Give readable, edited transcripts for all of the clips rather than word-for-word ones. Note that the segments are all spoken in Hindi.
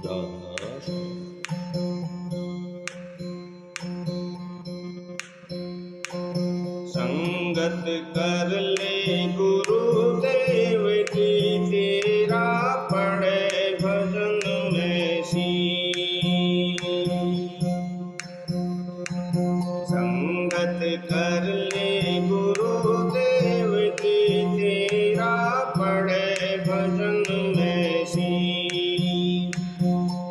दास। संगत कर ले गुरुदेव की, तेरा पड़े भजन में शीश। संगत कर ले गुरुदेव की, तेरा पड़े भजन में शीश।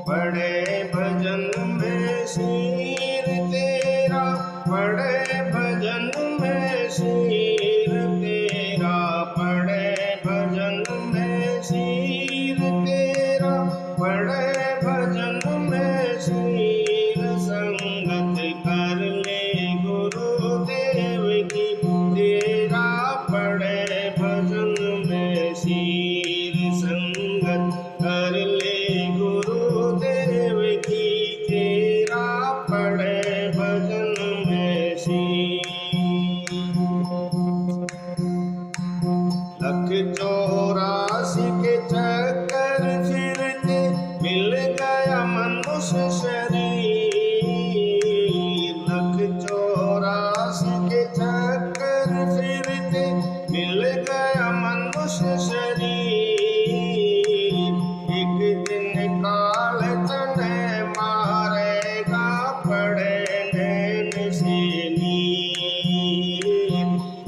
पड़े भजन में शीर तेरा, पड़े भजन में शीर तेरा, पड़े भजन में शीर तेरा, पड़े भजन में शीर। संगत कर ले गुरुदेव की, तेरा पड़े भजन में शीर। संगत कर ले गुरुदेव की, तेरा पड़े भजन में शीर। लख 84 के चक्कर फिरते मिल गया मनुष्य शरीर। लख 84 के चक्कर फिरते मिल गया मनुष्य शरीर। एक दिन काल तने मारेगा, पड़े नैन से नीर।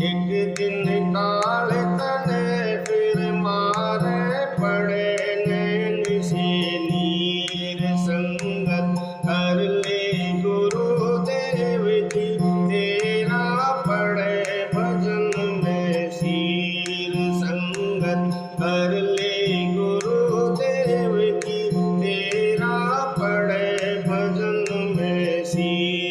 एक दिन काल तने फिर मारे, पड़े नैन से नीर। संगत कर ले गुरुदेव की, तेरा पड़े भजन में शीर। संगत कर ले गुरुदेव की, तेरा पड़े भजन में शीर।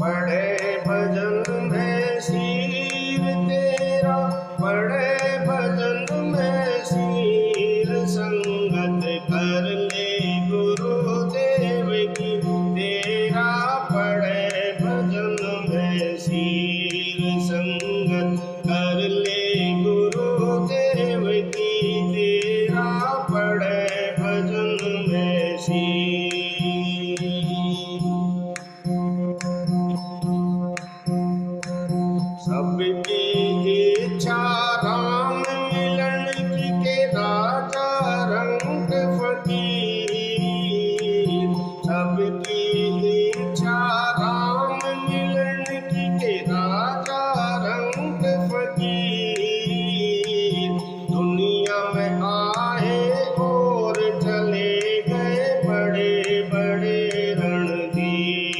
पड़े भजन में शीर तेरा, पड़े भजन में शीर। संगत कर ले गुरुदेव की, तेरा पड़े भजन में शीर। संगत कर ले गुरुदेव की, तेरा पड़े भजन में शीर। सबकी इच्छा राम मिलन की, के राजा रंग फकीर। सबकी इच्छा राम मिलन की, के राजा रंग फकीर। दुनिया में आए और चले गए बड़े बड़े रणधीर।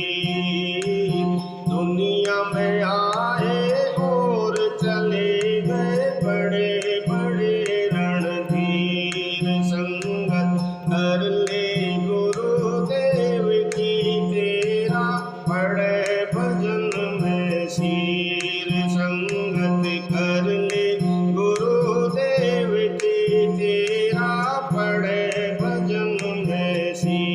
दुनिया में आए और चले गए बड़े बड़े रणधीर। संगत कर ले गुरुदेव की, तेरा पड़े भजन में शीर। संगत कर ले गुरुदेव की, तेरा पड़े भजन में शीर।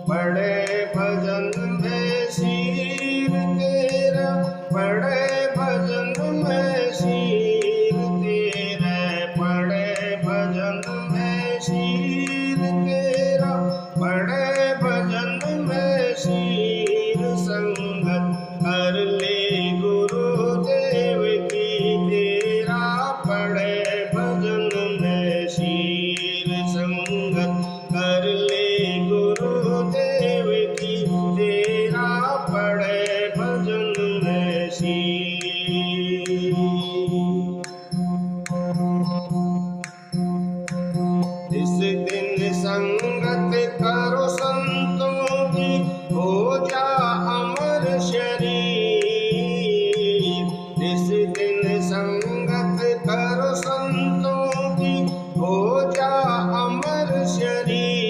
पड़े भजन में शीर तेरा, पड़े भजन में शीर तेरे, पड़े भजन में शीर तेरा, पड़े भजन में शीर। संगत कर ले गुरुदेव की, तेरा पड़े भजन में शीर। संगत कर ले गुरुदेव की, तेरा पड़े भजन में शीर। इस दिन संगत करो संतों की, हो जा अमर शरीर। इस दिन संगत करो संतों की, हो जा अमर शरीर।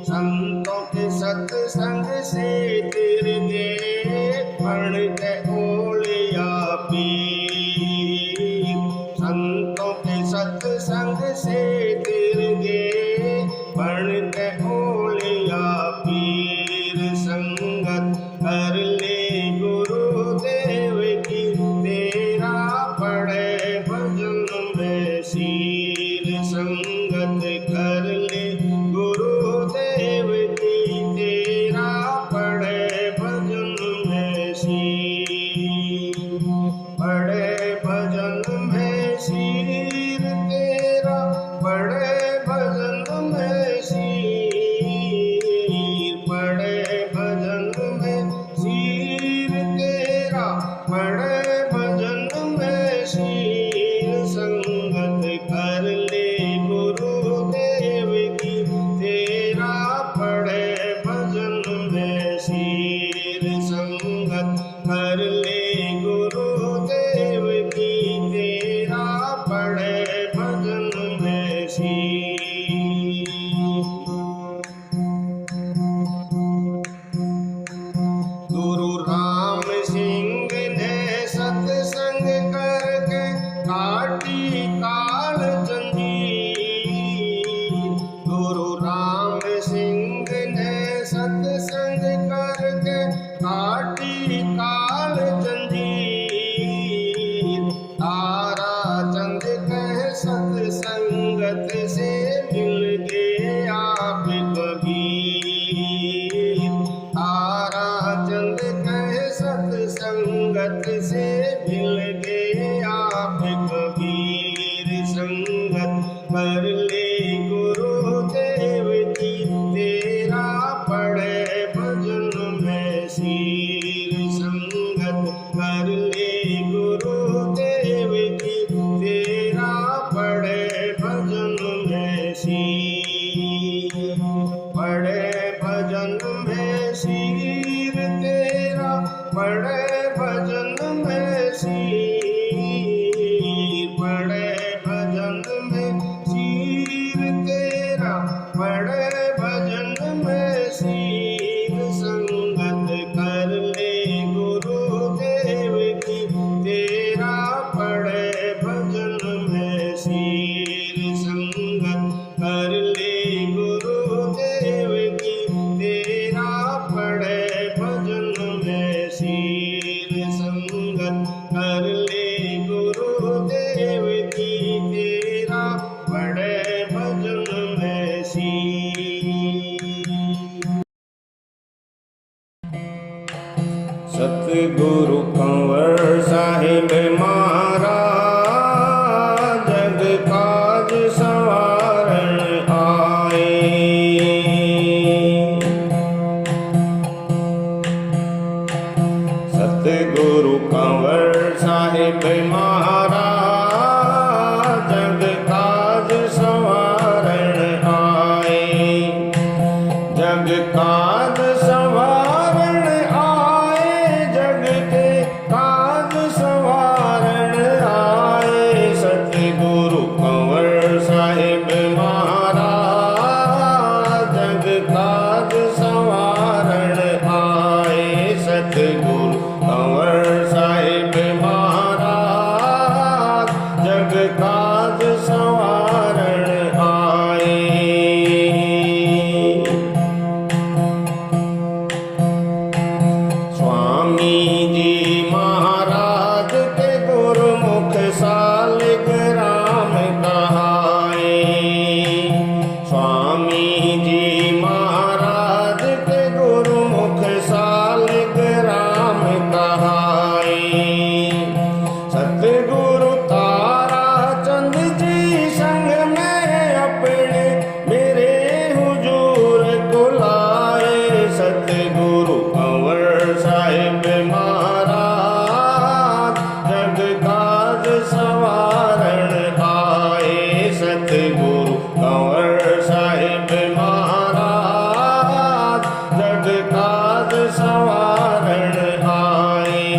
संतों के सत्संग से तिर गए, बन के ओलिया पीर। संतों के सत्संग से तिर गए, बन के ओलिया पीर। संगत कर ले गुरुदेव की, तेरा पड़े भजन आप कबीर संगत कर ले गुरुदेव की, तेरा पड़े भजन में शीर संगत कर ले गुरुदेव की, तेरा पड़े भजन में शीर, पड़े भजन में शीर तेरा, पड़े भजन में शीर, पड़े भजन में शीर तेरा, पड़े भजन में शीर संगत कर ले गुरुदेव की, तेरा पड़े भजन में शीर संगत कर ले गुरुदेव की, तेरा पड़े भजन में शीर संगत कर ले गुरुदेव की, तेरा पड़े भजन में शीर। सतगुरु कंवर साहिब महाराज जग काज संवारण आए। सतगुरु कंवर साहिब महाराज जग काज संवारण आए, जग काज संवारण आए, जग के काज संवारण आए। सतगुरु कंवर साहिब महाराज जग काज संवारण आए। सतगुरु कंवर साहिब महाराज जग काज संवारण आए। स्वामी जी महाराज के गुरुमुख सालिग्राम कहाए। स्वामी जी महाराज के गुरुमुख सालिग्राम कहाए। सतगुरु तारा चंद जी संग में अपने मेरे हुजूर को लाए। सतगुरु कंवर साहिब महाराज जग काज संवारण आए। सतगुरु कंवर साहिब महाराज जग काज संवारण आए।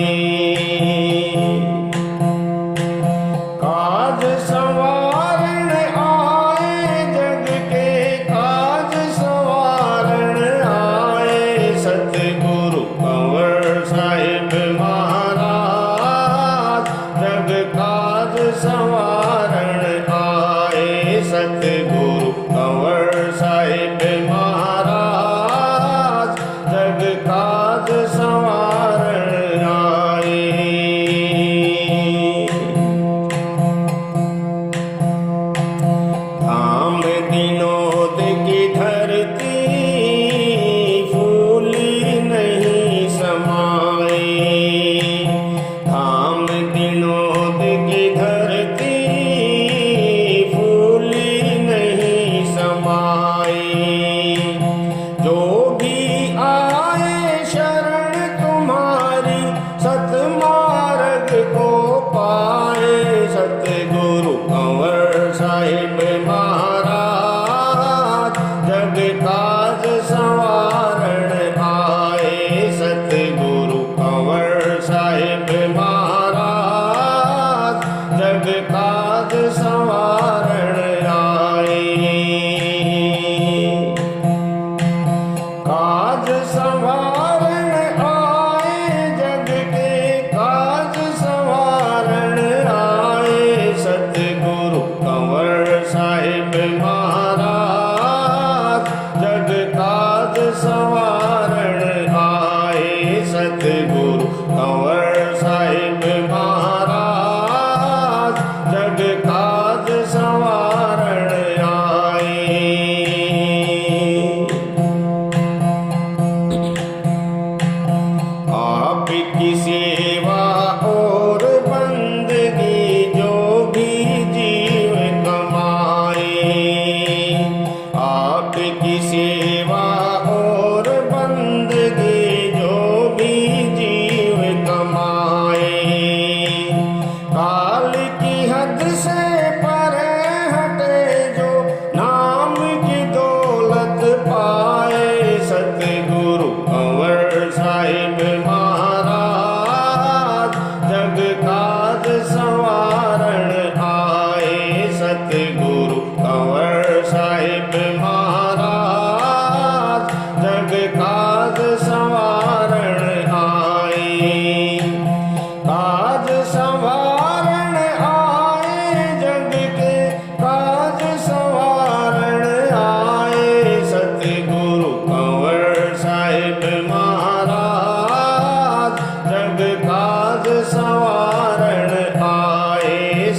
काज संवारण आए, जग के काज संवारण आए। सतगुरु कंवर साहिब महाराज जग काज संवारण आए। सतगुरु कंवर साहिब महाराज जग काज संवारण आए। धाम विनोद की धरती फूली नहीं समाई। धाम विनोद की धरती फूली नहीं समाई। जो भी आए शरण तुम्हारी सतमार्ग को पाए। सतगुरु कंवर साहिब महाराज जग काज संवारण आए। सतगुरु कंवर साहिब महाराज जग काज संवारण आए। काज संवारण आए, जग के काज संवारण आए। सतगुरु कंवर साहिब महाराज जग काज संवारण आए। सतगुरु कंवर साहिब महाराज जग काज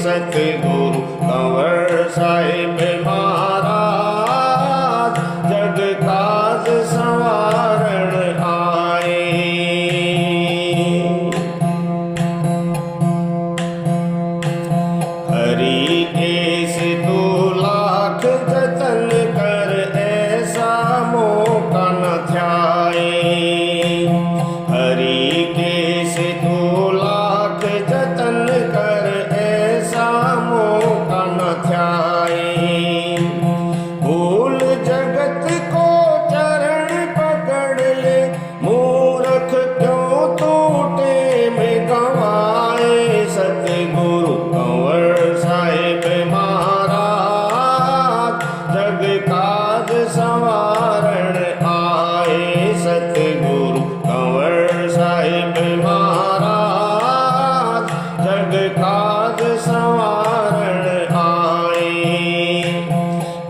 सतगुरु कंवर साहिब महाराज जग काज संवारण आए। हरि केस 2 लाख जतन कर ऐसा मौका न थ्याए। हरि केस 2 लाख जतन कर ऐसा मौका न थ्याए। भूल जगत को चरण पकड़ ले मूर्ख क्यों टूटे में गवाए। सतगुरु कंवर साहिब महाराज जग काज संवारण आए। सतगुरु कंवर साहिब महाराज जग काज संवारण आए।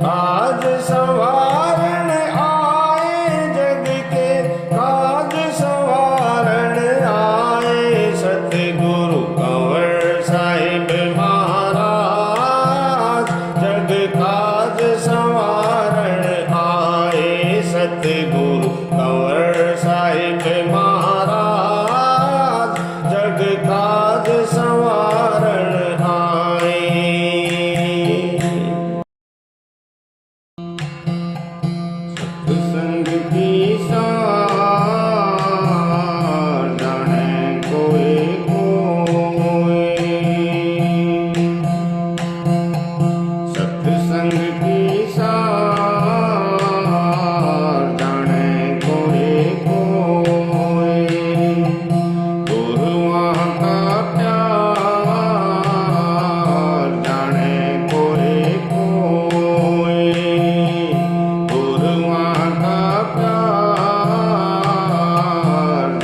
काज संवारण आए जग के काज संवारण आए। सतगुरु कंवर साहिब महाराज जग काज संवारण आए। सतगुरु कंवर साहिब महाराज जग काज संवारण आए। सत्संग की सार जाने कोई कोई। सत्संग की सार जाने कोई कोई। गुरुआं का प्यार जाने कोई कोई। गुरुआं का प्यार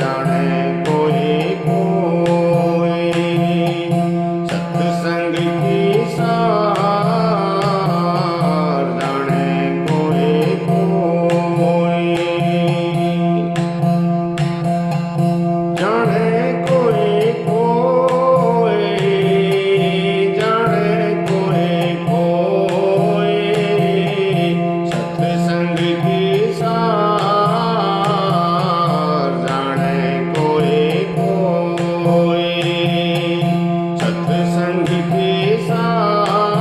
जाने कोई कोई। सत्संग की सार जाने कोई कोई। जाने कोई कोई। जाने कोई कोई। सत्संग की सार जाने कोई कोई। सत्संग की सार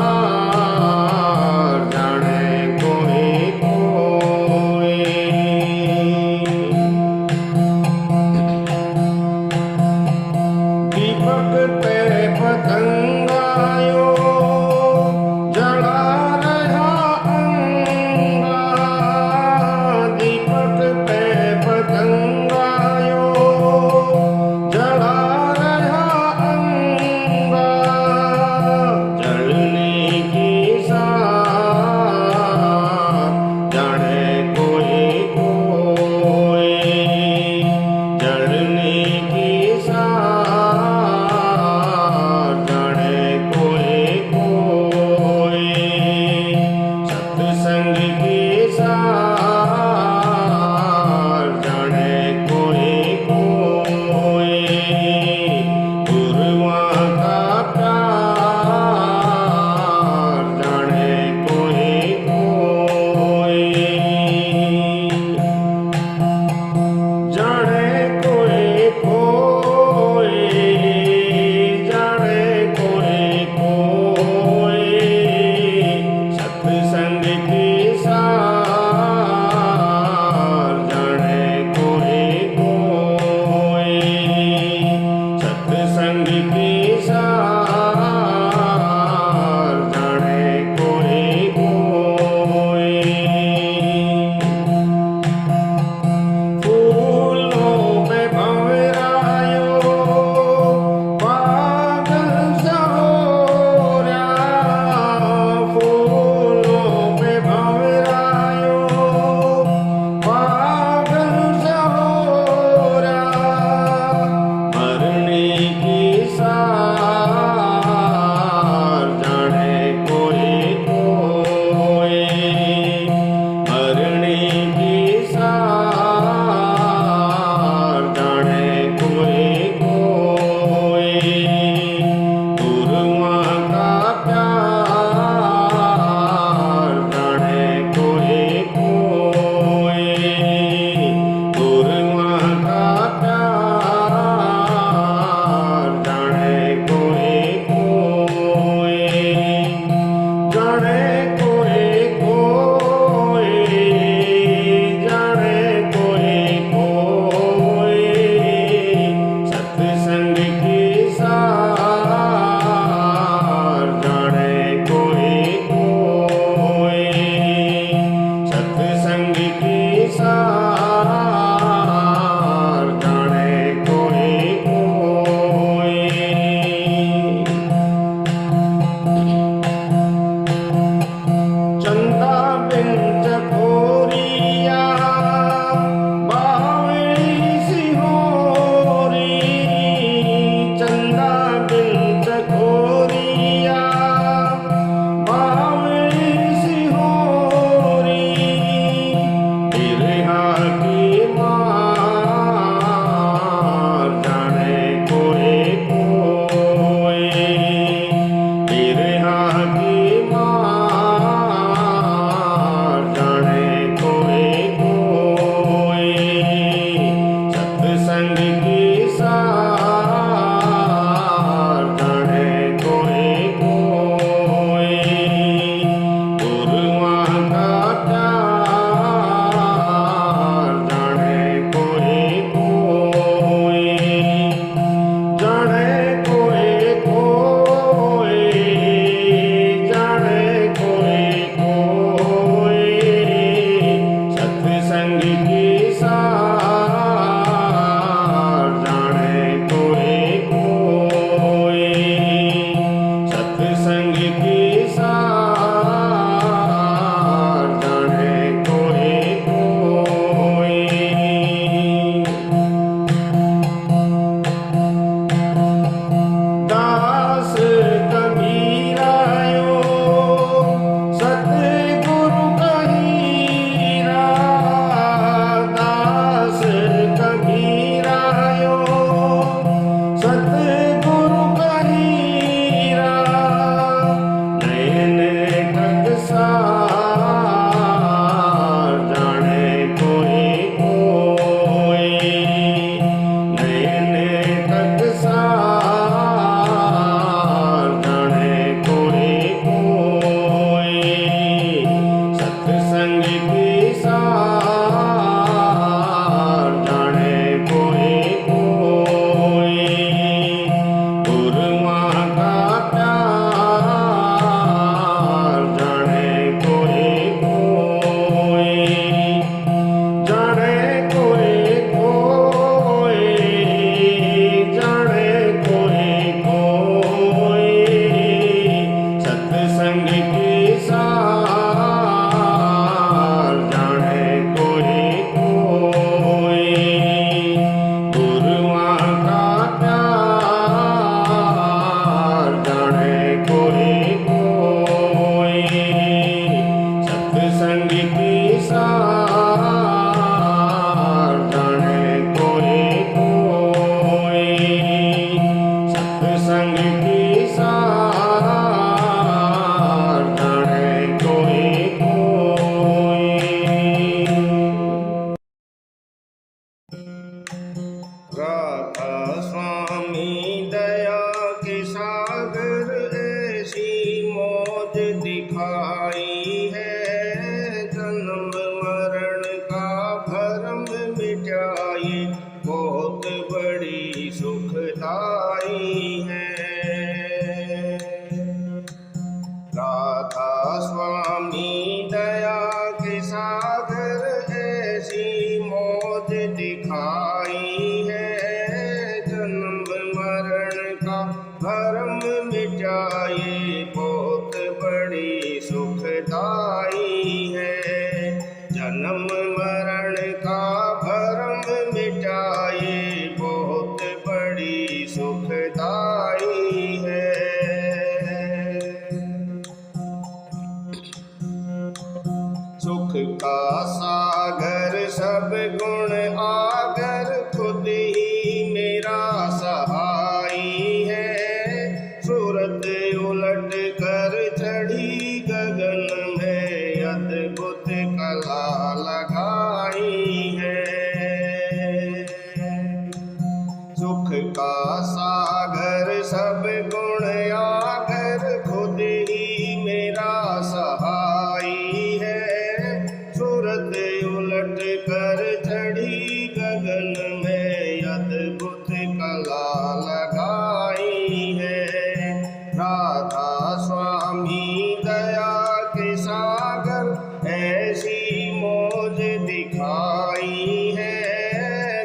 स्वामी दया के सागर ऐसी मौज दिखाई है।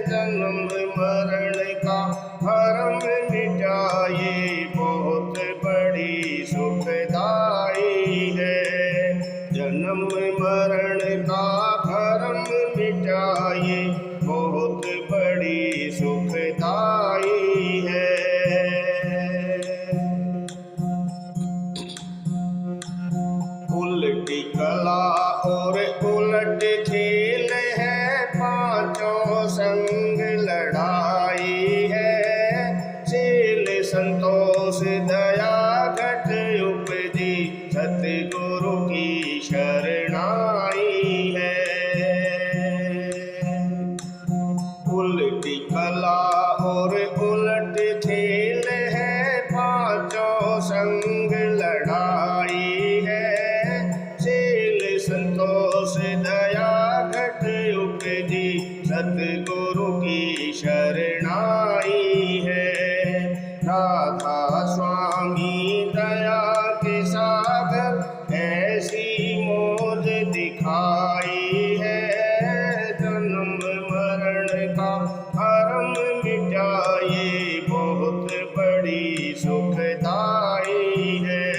जन्म मरण का भरम मिटाए बहुत बड़ी सुखदाई है। जन्म मरण का भरम मिटाए बहुत बड़ी सुखदाई है। उल्टी कला और उलट खेल है, पांचों संग लड़ाई है। शील संतोष दया घट उपजी सतगुरु की शरणाई है। उल्टी कला और उलट खेल है, पांचों संग लड़ाई है। शील संतोष दया घट उपजी सतगुरु की शरणाई है। राधा स्वामी दया के सागर ऐसी मौज दिखाई है। जन्म मरण का भरम मिटाए बहुत बड़ी सुखदाई है।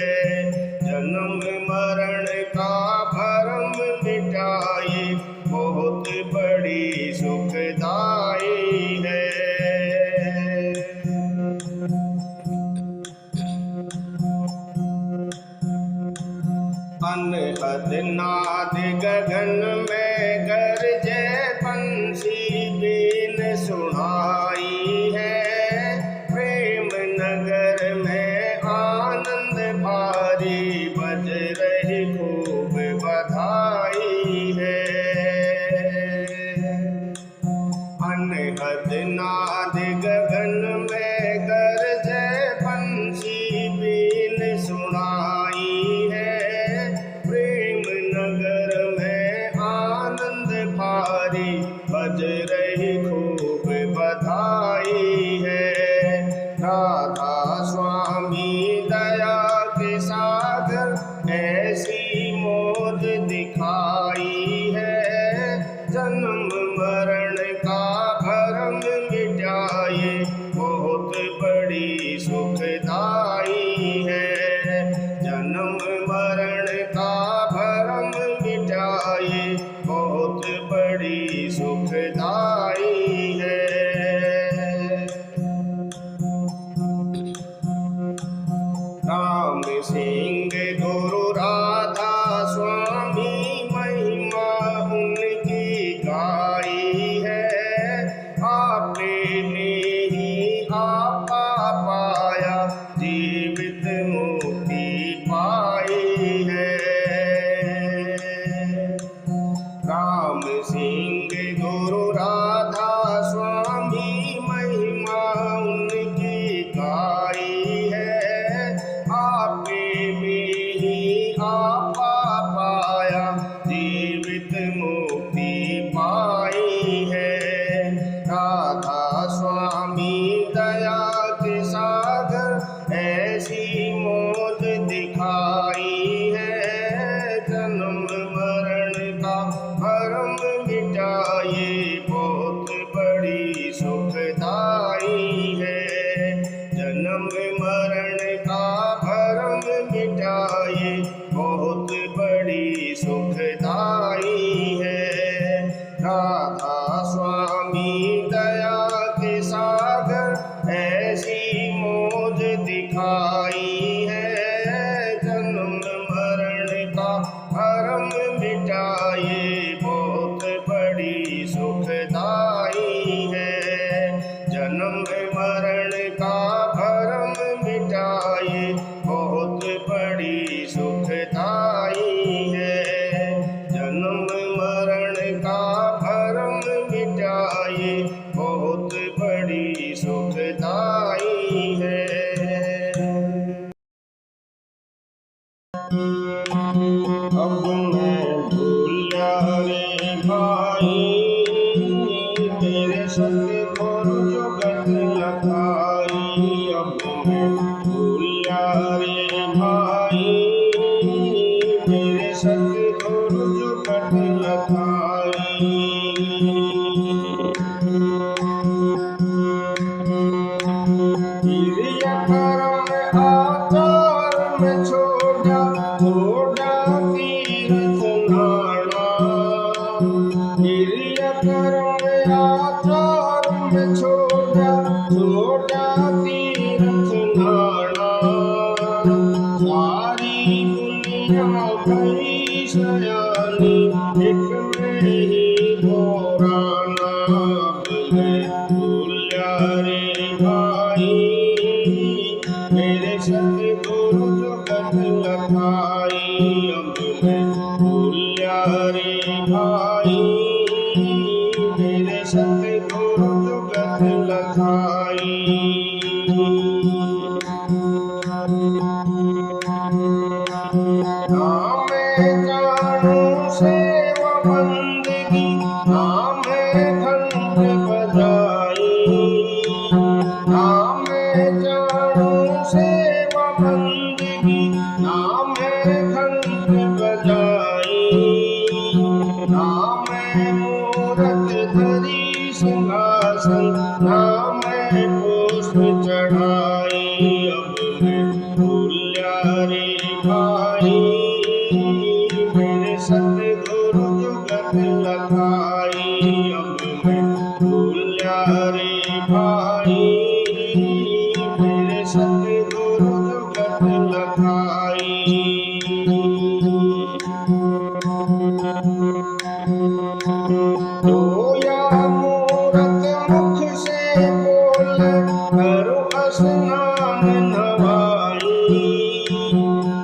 जन्म मरण का भरम मिटाए बहुत बड़ी सुखदाई है। अनहद नाद गगन में गरजे बंसी बीन सुनाई है। प्रेम नगर में आनंद भारी बज रही खूब बधाई है। अनहद नाद गगन में गरजे बंसी बीन सुनाई है। प्रेम नगर में आनंद भारी बज रही खूब बधाई है। राधा स्वामी दया के सागर ऐसी मौज दिखाई है। जन्म मरण का भरम मिटाए बहुत बड़ी सुखदाई है। जन्म मरण का भरम मिटाए बहुत बड़ी सुखदाई है। राम सिंह गुरु राधा स्वामी महिमा उनकी गाई है। आपने ही आपा पाया जीवित मुक्ति पाई है। राम सिंह गुरु राधा स्वामी महिमा उनकी गाई है। आपे में ही आपा पाया जीवित मुक्ति पाई है। राधा स्वामी दया के सागर ऐसी मौज दिखाई है। जन्म मरण का भरम मिटाए बहुत बड़ी सुखदाई है। जन्म मरण का भरम मिटाए बहुत बड़ी सुखदाई है। राधा स्वामी दया के सागर ऐसी मौज दिखाई है। जन्म मरण का भरम मिटाए बहुत बड़ी सुखदाई है। जन्म मरण का भरम मिटाए बहुत बड़ी सुखदाई है। जन्म मरण का भरम मिटाए बहुत बड़ी सुखदाई है। अब मैं भूला रे भाई तेरे सतगुरु जुगत लखाई। अब मैं भूला रे भाई में छोड़ा छोड़ा तीरथ नाना, गिरिया कर्म आचार में छोड़ा छोड़ा तीरथ नाना, सारी दुनिया भई सयानी एक में ही घोराना। अब मैं भूलिया रे भाई मेरे सतगुरु जुगत लखाई, अब मैं भूलिया रे भाई मेरे सतगुरु जुगत लखाई। ना मैं जानू सेवा बंदगी, ना मैं घंट बजाई, ना मैं जानू सेवा बंदगी, ना मैं घंट बजाई, ना मैं मूरत धरी सिंहासन, ना मैं पुष्प चढ़ाई। अब मैं भूलिया रे भाई मेरे सतगुरु जुगत लखाई, अब मैं भूलिया रे भाई मेरे सतगुरु जुगत लखाई। रोया मूरत मुख से बोले करो स्नान नवाई,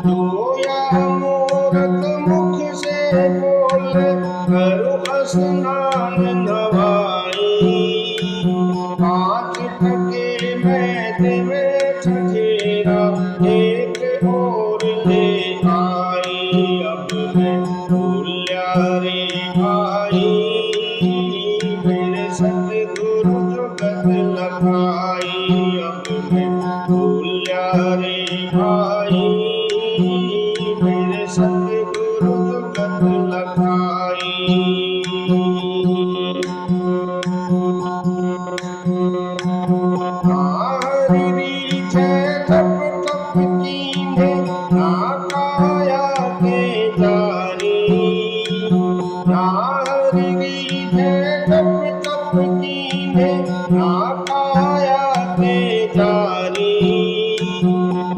रोया मूरत मुख से बोले करो स्नान नवाई, पाँच टके मैदे में ठठेरा एक और ले आई। अब मैं भूलिया रे भाई मेरे सतगुरु जुगत लखाई, अब मैं भूलिया रे भाई मेरे सतगुरु जुगत लखाई। हरि रीठे तप तप कीने ना काया के जारी, ना हरि रीठे तप तप कीने ना काया के जारी,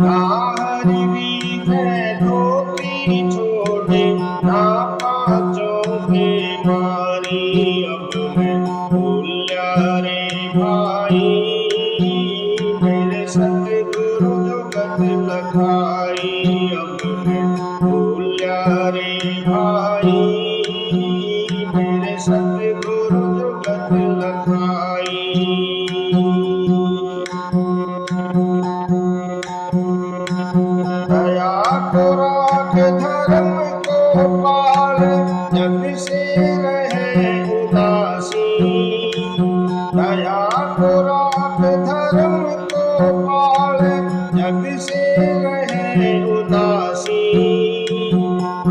ना हरि रीठे धोती छोड़े ना पाँचों के मारी। अब मैं भूलिया रे भाई मेरे सतगुरु जुगत लखाई, अब मैं भूलिया रे भाई मेरे सतगुरु जुगत लखाई। दया को राख धर्म को पाल जग से रहे उदासी, दया को राख धर्म को पाल जग से रहे उदासी,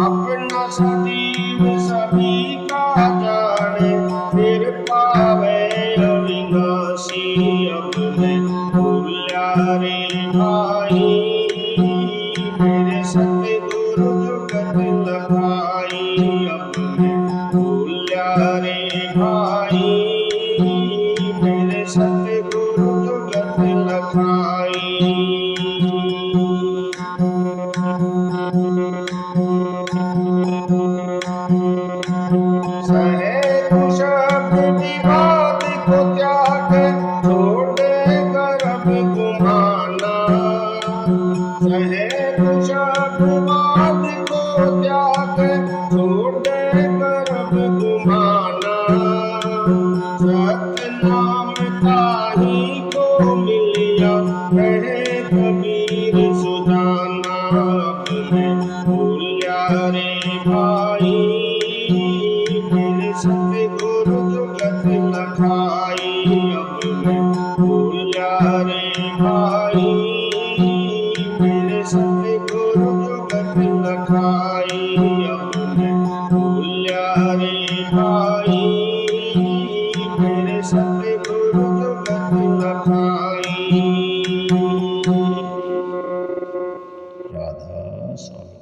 अपना सजीव सभी का जाने फिर पावे अविनाशी। अब मैं भूलिया रे भाई मेरे सतगुरु जुगत लखाई, अब मैं भूलिया रे भाई मेरे सतगुरु जुगत लखाई। सहे कुशब विवाद को त्याग छोड़े गर्भ गुमाना, सहे कुशब विवाद को त्याग छोड़े गर्भ गुमाना, सत्य नाम ताही को मिलिया कहे कबीर सुजाना। अब मैं भूलिया रे भाई मेरे सतगुरु जुगत लखाई, अब मैं भूलिया रे भाई मेरे सतगुरु जुगत लखाई, अब मैं भूलिया रे भाई मेरे सतगुरु जुगत लखाई। राधा स्वामी।